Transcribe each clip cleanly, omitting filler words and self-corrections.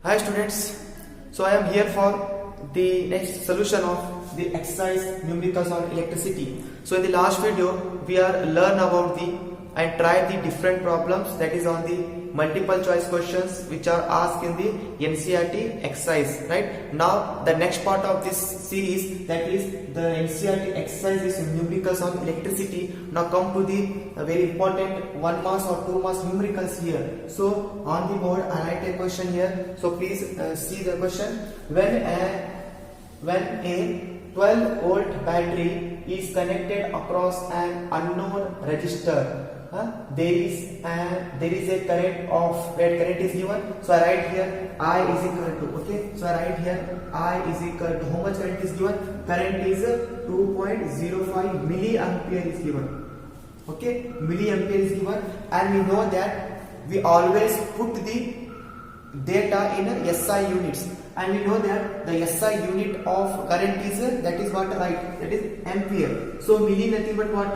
Hi students, so I am here for the next solution of the exercise numericals on electricity. So in the last video we are learn about the and try the different problems, that is on the multiple choice questions which are asked in the NCERT exercise, right? Now the next part of this series, that is the NCERT exercise is numericals on electricity. Now come to the very important 1 marks or 2 marks numericals here. So on the board I write a question here, so please see the question. When a 12 volt battery is connected across an unknown resistor, there is a current of, where current is given, so I write here I is equal to, okay, so I write here I is equal to, how much current is given? Current is 2.05 milliampere is given, okay, milliampere is given, and we know that we always put the data in SI units, and we know that the SI unit of current is that is what, right, that is ampere. So milli nothing but what,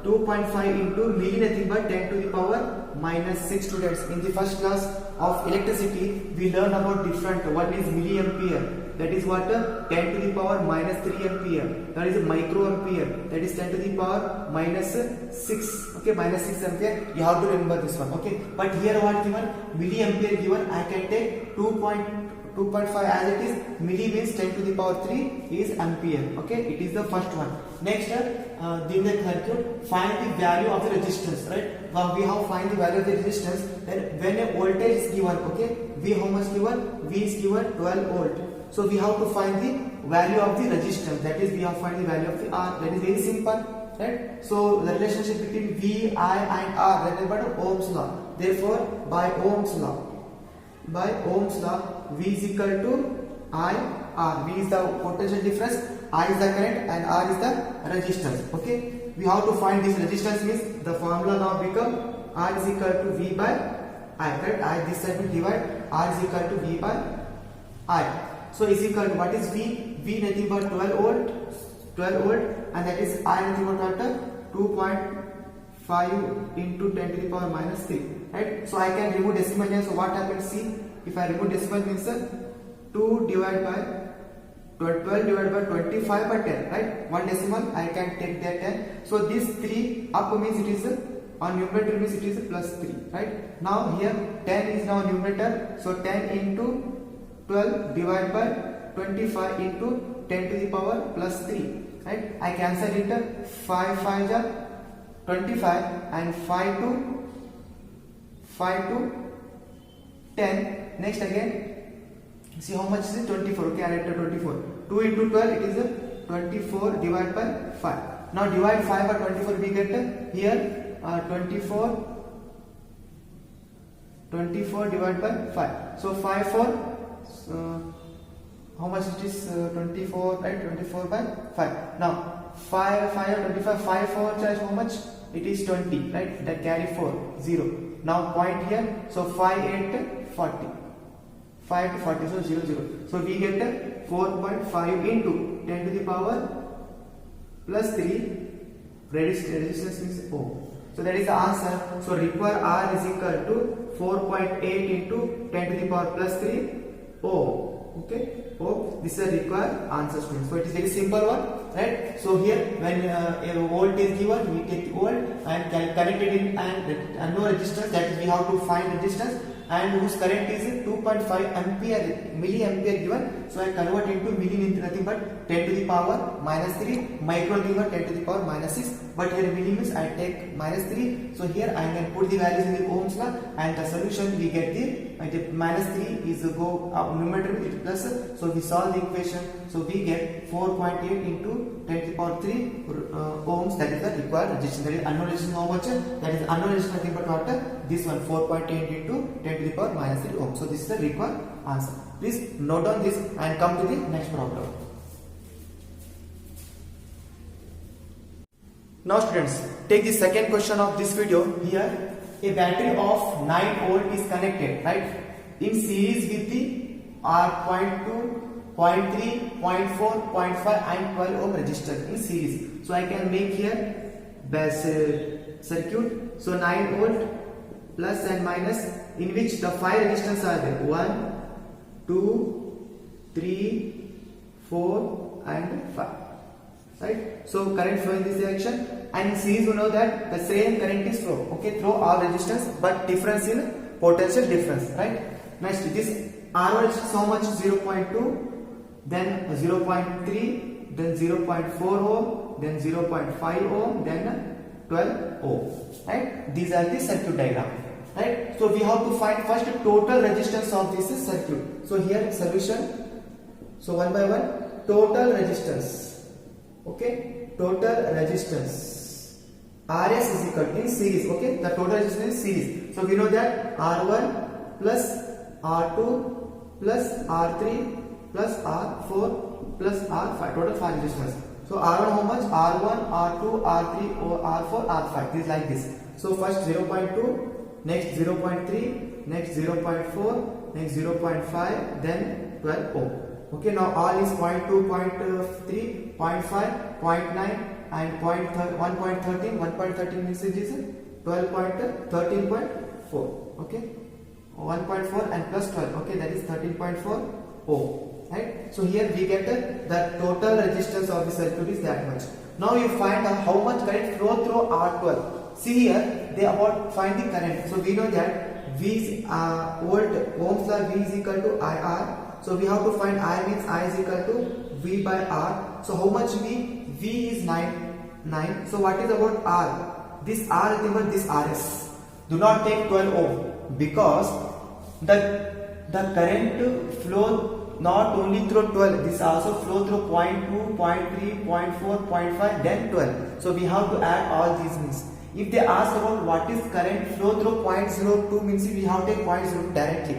2.5 into milli nothing but 10 to the power minus 6 students. In the first class of electricity we learn about different, one is milliampere, that is what, 10 to the power minus 3 ampere, that is microampere, that is 10 to the power minus 6, okay, minus 6 ampere. You have to remember this one, okay. But here what given, milliampere given, I can take 2.5 as it is, milli means 10 to the power 3 is ampere, okay, it is the first one. Next, in the circuit, find the value of the resistance, right? Now we have find the value of the resistance. Then when a voltage is given, okay, V how much given? V is given 12 volt. So we have to find the value of the resistance, that is we have to find the value of the R. That is very simple, right? So the relationship between V, I and R, that is what, Ohm's law. Therefore by Ohm's law, V is equal to I R. V is the potential difference, I is the current, and R is the resistance, okay. We have to find this resistance, means the formula now become R is equal to V by I, correct? I this side will divide, R is equal to V by I. So is equal to, what is V? V nothing but 12 volt, and that is I nothing but what, 2.5 into 10 to the power minus 3, right? So I can remove decimal here. So what happens? See, if I remove decimal means 2 divided by 12 divided by 25 by 10, right? One decimal I can take that 10. So this 3 up means it is on numerator, means it is plus 3, right? Now here 10 is now numerator, so 10 into 12 divided by 25 into 10 to the power plus 3, right? I cancel it, 5 5 is 25 and 5 to 10. Next again, see how much is it? 24, okay, I write 24. 2 into 12, it is 24 divided by 5. Now divide 5 by 24, we get here 24 divided by 5. So 5 4, how much it is? 24, right? 24 by 5. Now 5 5 25, 5 4 charge how much? It is 20, right? That carry 4 0. Now point here, so 5 8 40. 5 to 40, so 0 0. So we get 4.5 into 10 to the power plus 3, resistance means Ohm. So that is the answer. So require R is equal to 4.8 into 10 to the power plus 3 Ohm. Okay, Ohm. This is a required answer, students. So it is very simple one, right? So here when a volt is given, we take the volt and connect it in and no resistance, that is we have to find resistance, and whose current is 2.5 ampere, milliampere given. So I convert into milli into nothing but 10 to the power minus 3, micro given 10 to the power minus 6, but here milli means I take minus 3. So here I can put the values in the Ohm's law, and the solution we get the minus 3 is go up numerator with it plus, so we solve the equation. So we get 4.8 into 10 to the power 3 ohms, that is the required resistance. That is unknown resistance how much? That is unknown resistance nothing but what? This one, 4.8 into 10 to the power minus 3 ohms. So this is the required answer. Please note down this and come to the next problem. Now students, take the second question of this video. Here a battery of 9 volt is connected, right, in series with the R.2, 0.3, 0.4, 0.5 and 12 ohm resistor in series. So I can make here base circuit. So 9 volt plus and minus, in which the 5 resistors are there, 1, 2, 3, 4 and 5. Right? So current flow in this direction, and in series we know that the same current is flow, okay, through all resistance, but difference in potential difference, right? Next, this R1 is so much 0.2, then 0.3, then 0.4 ohm, then 0.5 ohm, then 12 ohm, right? These are the circuit diagram, right? So we have to find first total resistance of this circuit. So here solution. So one by one, total resistance, okay, total resistance RS is equal to in series, okay, the total resistance is series. So we know that R1 plus R2 plus R3 plus R4 plus R5, total 5 resistance. So R1 how much? R1, R2, R3, R4, R5. This is like this. So first 0.2, next 0.3, next 0.4, next 0.5, then 12 ohm. Okay, now all is 0.2, 0.3, 0.5, 0.9 and 1.13. 1.13 means it is 12.13.4. Okay, 1.4 and plus 12. Okay, that is 13.4 ohm. Right? So here we get the total resistance of the circuit is that much. Now you find out how much current flow through R12. See here, they about find the current. So we know that V is Ohm's law, V is equal to IR. So we have to find I means I is equal to V by R. So how much V? V is 9. So what is about R? This R is equal to this RS. Do not take 12 ohm because the current flow not only through 12, this also flow through 0.2, 0.3, 0.4, 0.5, then 12. So we have to add all these means. If they ask about what is current flow through 0.02 means we have to take 0.02 directly.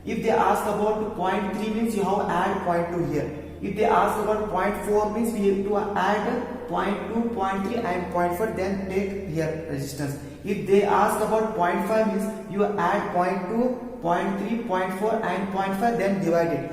If they ask about 0.3 means you have to add 0.2 here. If they ask about 0.4 means we have to add 0.2, 0.3 and 0.4, then take here resistance. If they ask about 0.5 means you add 0.2, 0.3, 0.4 and 0.5, then divide it.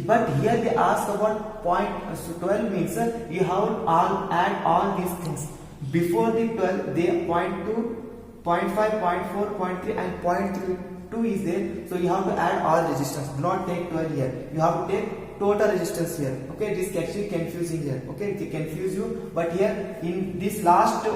But here they ask about 12 means you have to add all these things. Before the 12, they 0.2, 0.5, 0.4, 0.3 and 0.2 is there. So you have to add all resistance. Do not take 12 here. You have to take total resistance here. Okay, this actually confusing here. Okay, it confuse you. But here in this last is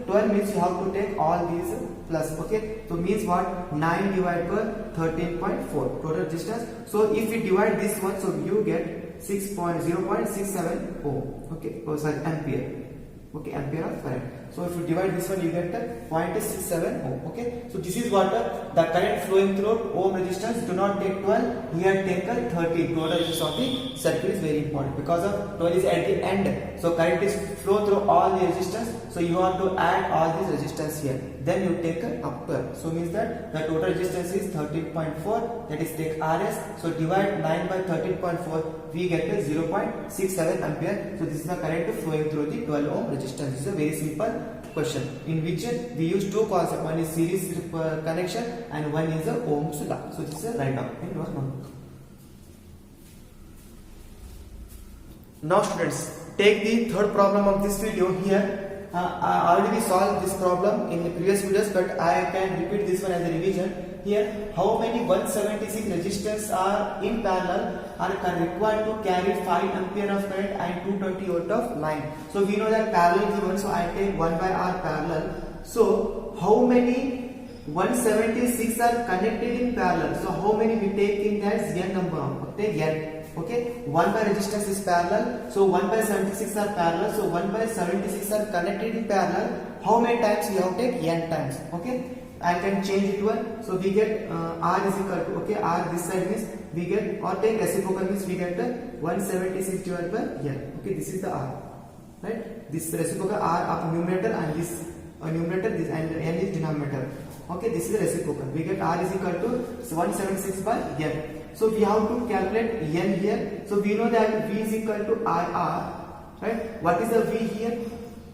12 means you have to take all these plus. Okay, so means what? 9 divided by 13.4 total resistance. So if we divide this one, so you get 0.67 ohm. Okay, oh sorry, ampere. Okay, ampere of current. So if you divide this one, you get 0.67 ohm. Okay, so this is what the current flowing through ohm resistance. Do not take 12. Here take 30. Total resistance of the circuit is very important because of 12 is at the end. So current is flow through all the resistance. So you want to add all this resistance here. Then you take up 12. So means that the total resistance is 13.4. That is take RS. So divide 9 by 13.4. We get 0.67 ampere. So this is the current flowing through the 12 ohm resistance. This is a very simple question in which we use two concepts. One is series connection and one is the Ohm's law. So this is write down in your notebook. Now students, take the third problem of this video here. I already solved this problem in the previous videos, but I can repeat this one as a revision. Here, how many 176 resistors are in parallel are required to carry 5 ampere of current and 220 volt of line. So we know that parallel given, so I take 1 by R parallel. So how many 176 are connected in parallel? So how many we take in that n number? Take n. Okay, 1 by resistance is parallel, so 1 by 76 are parallel, so 1 by 76 are connected in parallel. How many times we have to take n times? Okay, I can change it to 1. So we get R is equal to, okay, R this side means we get, or take reciprocal means we get 176 divided by n. Okay, this is the R, right? This reciprocal R of numerator and this numerator, this and n is denominator. Okay, this is the reciprocal. We get R is equal to 176 by n. So we have to calculate n here. So we know that V is equal to IR, right? What is the V here?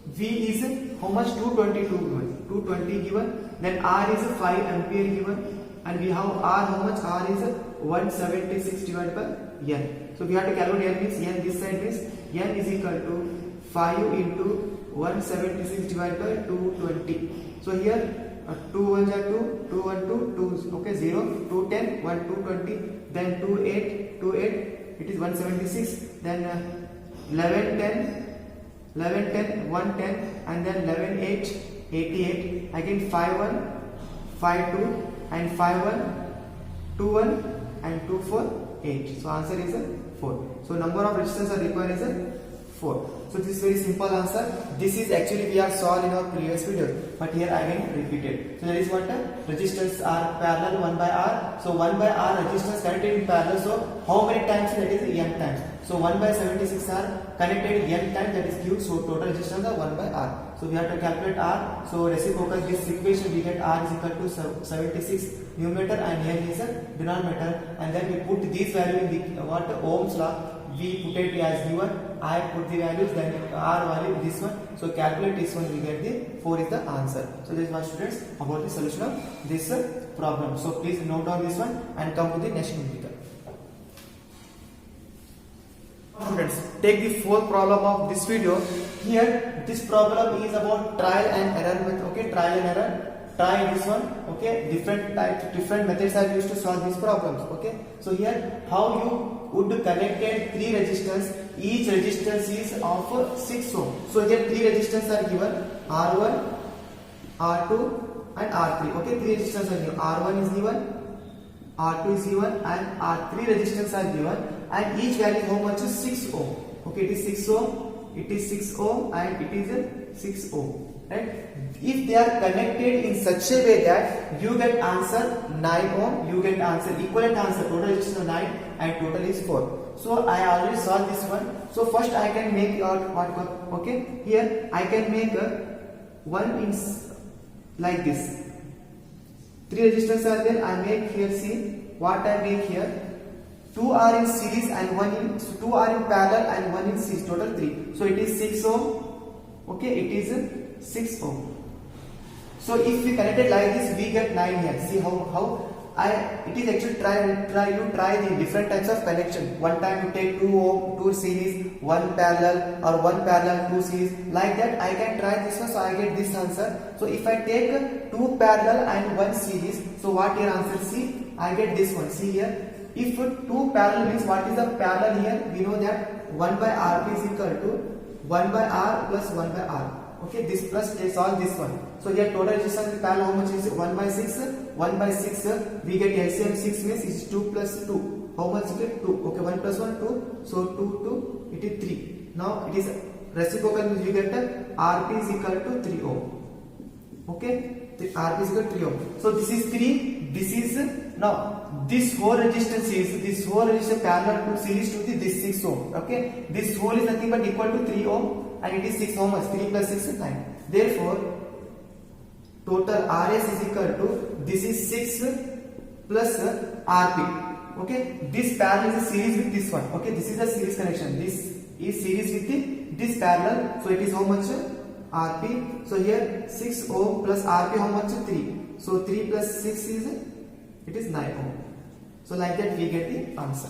V is how much? 222 given. 220 given. Then R is 5 ampere given. And we have R how much? R is 176 divided by n. So we have to calculate n means n this side means n is equal to 5 into 176 divided by 220. So here 2 1 are 2, 2 1 2, 2 okay 0, 2 10, 1 2 20, then 2 8, 2 8, it is 176, then 11 10, 11 10, 1 10, and then 11 8, 88, again 5 1, 5 2, and 5 1, 2 1, and 2 4, 8. So answer is 4. So number of resistors are required is 4. So this is very simple answer. This is actually we have solved in our previous video, but here I will repeat it. So there is what resistors are parallel 1 by R. So 1 by R resistors connected in parallel. So how many times? That is n times. So 1 by 76 are connected n times. That is Q. So total resistance are 1 by R. So we have to calculate R. So reciprocal this equation we get R is equal to 76 numerator and n is a denominator, and then we put these value in the what Ohm's law. We put it as given. I put the values, then R value this one. So calculate this one, we get the 4 is the answer. So this is my students about the solution of this problem. So please note down this one and come to the next numerical. Students, take the fourth problem of this video. Here this problem is about trial and error method. Okay, trial and error. Try this one. Okay, different methods are used to solve these problems. Okay, so here how you would connected 3 resistors. Each resistance is of 6 ohm. So here 3 resistors are given: R1, R2, and R3. Okay, 3 resistors are given. R1 is given, R2 is given, and R3 resistors are given, and each value is how much? 6 ohm. Okay, it is 6 ohm. It is 6 ohm, and it is 6 ohm. Right? If they are connected in such a way that you get answer 9 ohm, you get answer equivalent answer total resistance 9 and total is 4. So I already solved this one. So first I can make out what. Okay, here I can make one in like this. 3 resistors are there. I make here, see what I make here. 2 are in series and 2 are in parallel and 1 in series. Total 3. So it is 6 ohm. Okay, it is 6 ohm. So if we connect it like this, we get 9 here. See how it is actually try the different types of connection. One time you take 2 ohm, 2 series, 1 parallel, or 1 parallel, 2 series. Like that I can try this one, so I get this answer. So if I take 2 parallel and 1 series, so what your answer? See, I get this one. See here, if 2 parallel means what is the parallel here? We know that 1 by Rp is equal to 1 by R plus 1 by R. Okay, this plus they solve this one. So here total resistance in parallel how much is 1 by 6? 1 by 6 we get LCM 6 means is 2 plus 2. How much is it? 2. Okay, 1 plus 1 2. So 2 it is 3. Now it is reciprocal means we get Rp is equal to 3 ohm. Okay, Rp is equal to 3 ohm. So this is 3. This is now this whole resistance parallel to series to this 6 ohm. Okay, this whole is nothing but equal to 3 ohm. And it is 6 ohm. 3 plus 6 is 9. Therefore, total RS is equal to this is 6 plus Rp. Okay, this parallel is a series with this one. Okay, this is a series connection. This is series with this parallel. So it is how much? Rp. So here 6 ohm plus Rp how much? 3. So 3 plus 6 is it is 9 ohm. So like that we get the answer.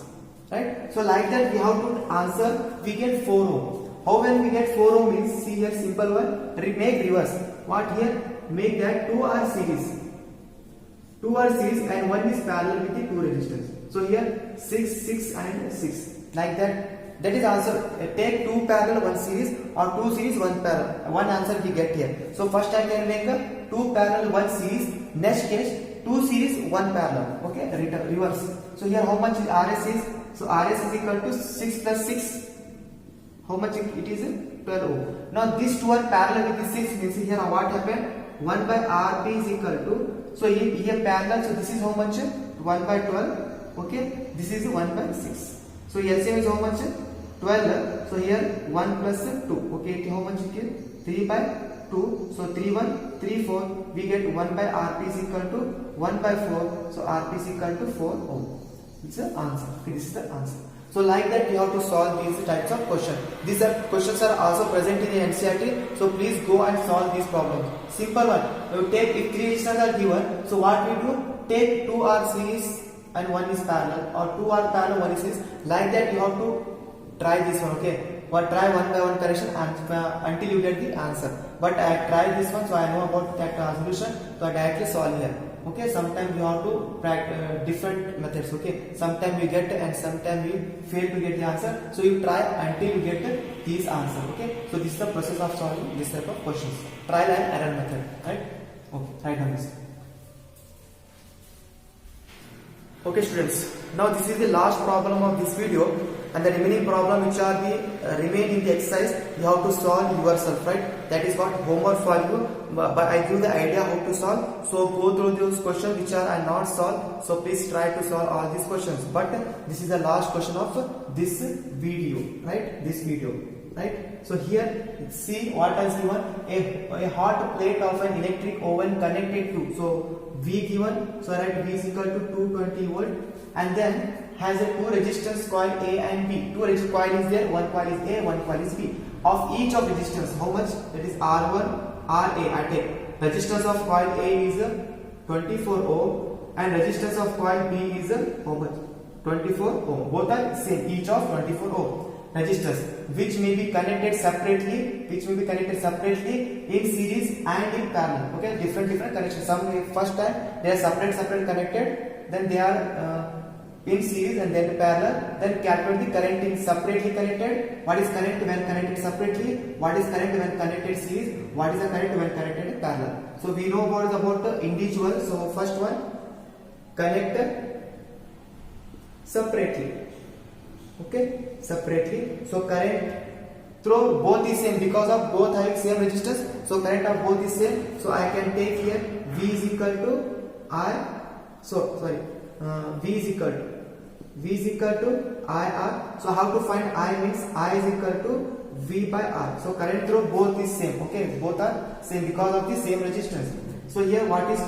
Right? So like that we have to answer. We get 4 ohm. How when we get 4 ohm means, see here simple one, make reverse. What here? Make that 2 are series. 2 are series and 1 is parallel with the 2 resistors. So here 6, 6 and 6. Like that. That is answer. Take 2 parallel, 1 series, or 2 series, 1 parallel. One answer we get here. So first I can make a 2 parallel, 1 series. Next case 2 series, 1 parallel. Okay, reverse. So here how much RS is? So RS is equal to 6 plus 6. How much it is? 12 ohm. Now this 2 are parallel with this 6 means here what happened? 1 by Rp is equal to, so here parallel, so this is how much? 1 by 12. Okay, this is 1 by 6. So LCM is how much? 12. So here 1 plus 2. Okay, how much it is? 3 by 2. So 3 1, 3 4. We get 1 by Rp is equal to 1 by 4. So Rp is equal to 4 ohm. It's the answer. Okay, this is the answer. So like that we have to solve these types of questions. These questions are also present in the NCERT. So please go and solve these problems. Simple one. You take if 3 resistors are given. So what we do? Take 2 are series and 1 is parallel, or 2 are parallel, 1 is series. Like that you have to try this one. Okay. Or try 1 by 1 correction until you get the answer. but I tried this one, so I know about that solution, so I directly solve here. Okay, sometimes you have to practice different methods. Okay, sometimes you get and sometimes you fail to get the answer, so you try until you get these answer. Okay, so this is the process of solving this type of questions, trial and error method, right? Okay, write down this. Okay students, now this is the last problem of this video, and the remaining problem which are the remain in the exercise, you have to solve yourself, right? That is what homework for you, but I give the idea how to solve. So go through those questions which are not solved, so please try to solve all these questions. But this is the last question of this video, right? This video, right? So here see what is given, a hot plate of an electric oven connected to, so V given, so write V is equal to 220 volt, and then has a two resistance coil A and B. Two resistance coil is there, one coil is A, one coil is B. Of each of resistance, how much? That is R1, RA. I take resistance of coil A is 24 ohm and resistance of coil B is how much? 24 ohm. Both are same, each of 24 ohm. Resistors which may be connected separately, in series and in parallel. Okay, different connections. Some first time they are separate connected, then they are in series and then parallel. Then calculate the current in separately connected. What is current when connected separately? What is current when connected series? What is the current when connected in parallel? So we know about the individual. So first one, connected separately. Okay, separately. So current through both is same because of both having same resistance. So current of both is same. So I can take here V is equal to I. So sorry, V is equal to IR. So how to find I means I is equal to V by R. So current through both is same. Okay, both are same because of the same resistance. So here what is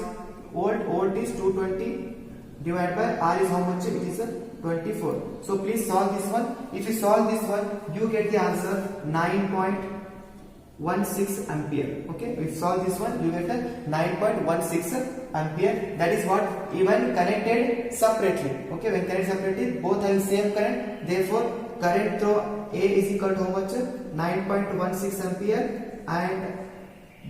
volt? Volt is 220 divided by R is how much? It is 24. So please solve this one. If you solve this one, you get the answer 9.16 ampere. Okay, if you solve this one, you get the 9.16 ampere. That is what even connected separately. Okay, when connected separately, both have same current. Therefore, current through A is equal to how much? 9.16 ampere, and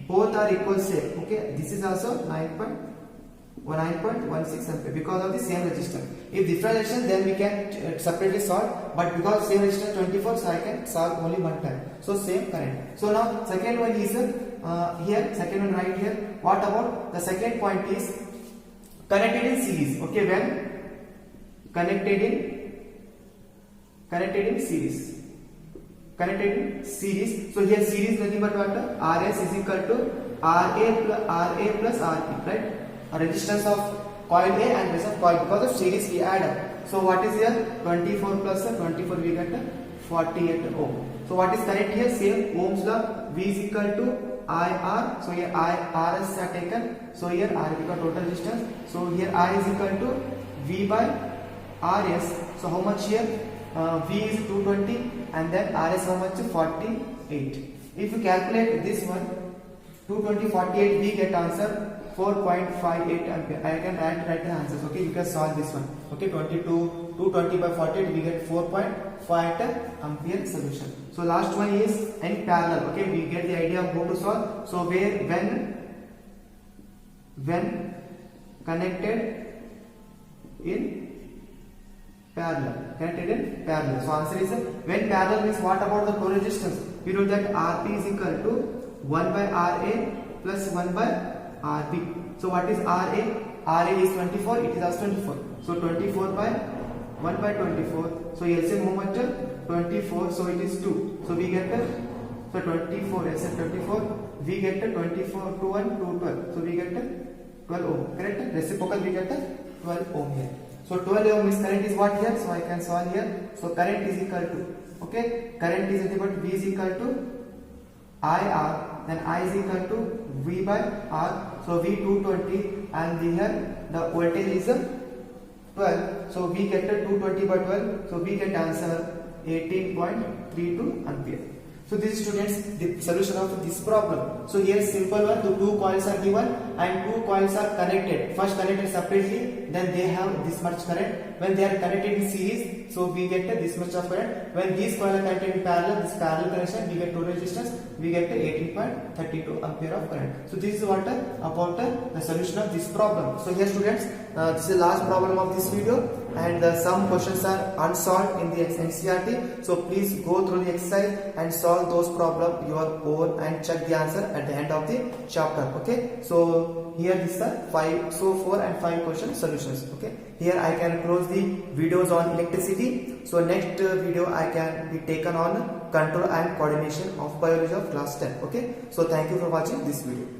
both are equal same. Okay, this is also 9.16 ampere because of the same resistance. If different resistance, then we can separately solve, but because same resistance 24, so I can solve only one time. So same current. So now second one is here, second one right here. What about the second point is connected in series? Okay, when connected in series. So here series nothing but what? RS is equal to RA plus RP, right? A resistance of coil A and resistance of coil, because of series we add up. So what is here? 24 plus 24, we get 48 ohm. So what is correct here? Same Ohm's law. V is equal to IR. So here RS are taken. So here R because total resistance. So here I is equal to V by RS. So how much here? V is 220 and then RS how much? 48. If you calculate this one, 220 48, we get answer 4.58 ampere. I can write the answers. Okay, you can solve this one. Okay, 220 by 48, we get 4.5 ampere solution. So last one is in parallel. Okay, we get the idea of how to solve. So when connected in parallel. So answer is when parallel means what about the co-resistance? We know that RP is equal to 1 by RA plus 1 by RB. So what is RA? RA is 24, it is also 24. So 24 by 1 by 24. So LCM how much? 24. So it is 2. So we get 24. LCM 24. We get 24 to 1 to 12. So we get 12 ohm. Correct? Reciprocal we get 12 ohm here. So 12 ohm is current is what here? So I can solve here. So current is equal to, okay, current is equal to V is equal to IR, then I is equal to V by R. So V 220 and here the voltage is 12. So we get 220 by 12. So we get answer 18.32 ampere. So these students, the solution of this problem. So here simple one, the two coils are given and two coils are connected. First connected separately, then they have this much current. When they are connected in series, so we get this much of current. When these coils are connected in parallel, this parallel connection, we get total resistance, we get 18.32 ampere of current. So this is what about the solution of this problem. So here students, this is the last problem of this video, and some questions are unsolved in the NCERT. So please go through the exercise and solve those problems your own and check the answer at the end of the chapter. Okay, so here this are 4 and 5 question solutions. Okay, here I can close the videos on electricity. So next video I can be taken on control and coordination of biology of class 10. Okay, so thank you for watching this video.